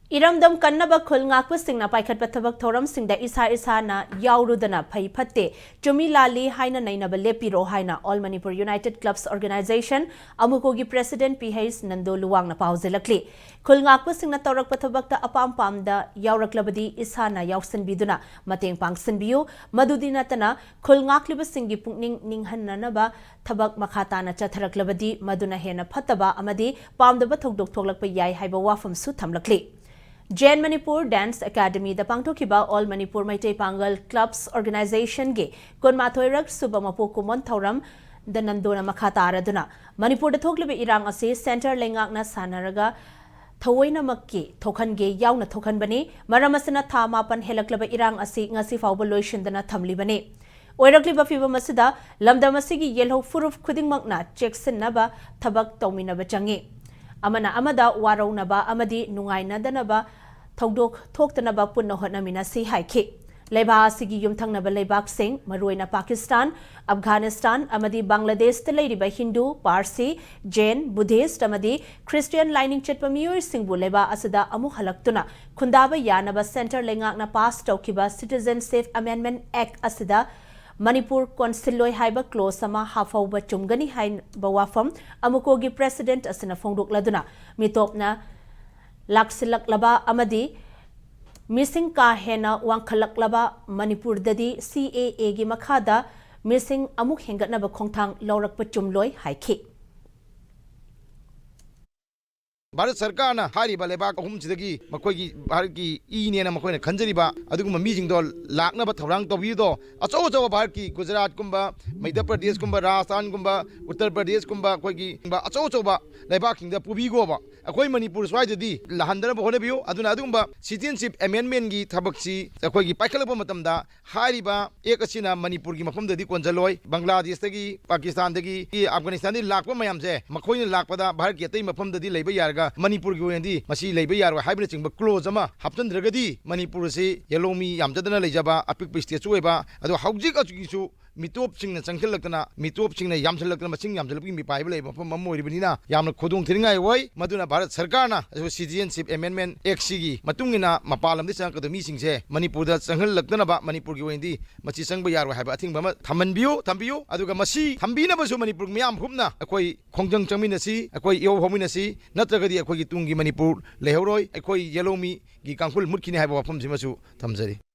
Iramdam kannaba khul ngakpasingna paikhatpa thabak thoramsingda isa-isana yaurudana phai phatte chumi lali haina nainaba lepiro haina All Manipur United Clubs Organization Amuco gi President PH Nando Luwangna pauzelakli khul ngakpasingna tawrakpa thabakta apam-pamda yauraklabadi isana yaursinbiduna mateng pangsinbiyu madudi natana khul ngaklibasingi pukning ninghananaba thabak makhatana chatharaklabadi maduna hena phattaba amadi pamdaba thokdok thoklakpa yai haiba wafamsu thamlakli Jain Manipur Dance Academy the Pangtokiba All Manipur Maitei Pangal Clubs Organization ge Kunmathoirak Subamapo Kumon Thoram the Nandona Makataraduna Manipur the Thoklibe Irang Ase Center Lengakna Sanaraga Thawaina Makki Thokan ge Yauna Thokan Bani Maramasana Thamapan Helaklaba Irang Ase Ngasi Faubaloshin dana Thamli Bani Oirakli Bafiba Masida Lamdamasigi Yellow Furuf Kuding Makna Jackson Naba Tabak Tomina Bachangi Amana Amada Waraunaba Amadi Nungaina Danaba Togdok Toktanaba Punno Honamina Si Haiki Leba Sigi Yumtangnaba Lebak Singh Maruina Pakistan Afghanistan Amadi Bangladesh the lady by Hindu Parsi Jain Buddhist Amadi Christian lining Chetpamiur Singbu Leba Asada Amu Halaktuna Kundaba Yanaba Center Lengakna Pass Tokiba Citizenship Amendment Act Asida Manipur Consiloi Haiba Close Sama Hafauba Chumgani Hain Bawafam Amuco gi President Asina Fongduk Laduna Mitopna Laksilak Laba Amadi Missing Ka Hena Wangkalak Laba Manipur Dadi CAA gi Makada Missing Amuk Hingatnaba Kongtang Laurak Pachumloi Haiki Bharat सरकार ना हारी बाले बाग अहुम चिदगी मकोई की भारत की ई ने ना मकोई ने खंजरी बा अदुगुम मीजिंग दो लाकना बा थवरांग तोबी दो अचो अचो भारत की गुजरात कुंबा मध्य प्रदेश कुंबा राजस्थान कुंबा उत्तर प्रदेश कुंबा कोई की अचो अचो बा लेबा किंग दा पुबी गो बा अकोई मणिपुर स्वाई जदी लहंदर बहोने बियो अदुना अदुगुम सिटीजनशिप अमेंडमेंट की थबकसी अकोई की पाइखलप मतमदा हारी बा एक असिना मणिपुर की मफम ददी कोंजलोय बांग्लादेश दगी पाकिस्तान दगी अफगानिस्तान दगी लाकपा मयाम से मकोई ने लाकपदा भारत की अतई मफम ददी लेबा यारगा Manipur gi oyendi masi leiba yaro haibna chingba close ama hapchandragadi Manipur se yelomi yamjadana leijaba apik piste chueba ado haujik achugisu mitop singna changkhlaktana mitop singna yamchalakna masing yamchalapki mi paiba leiba mamoiribnina yamna khodong thiringai wai maduna Bharat Sarkar na Citizenship Amendment Act sigi matungina mapalamdi changkado mi singse Manipur da changhlaktana ba Manipur gi oyendi masi changba yaro haiba athingba ma thamanbiu thambiu aduga masi thambina basu Manipur miyam phumna akoi khongjang changminasi akoi yo hominasi natragadi akoi tungi Manipur lehoroi akoi yelomi gi kangkul mutkini haiba wafam simasu thamjari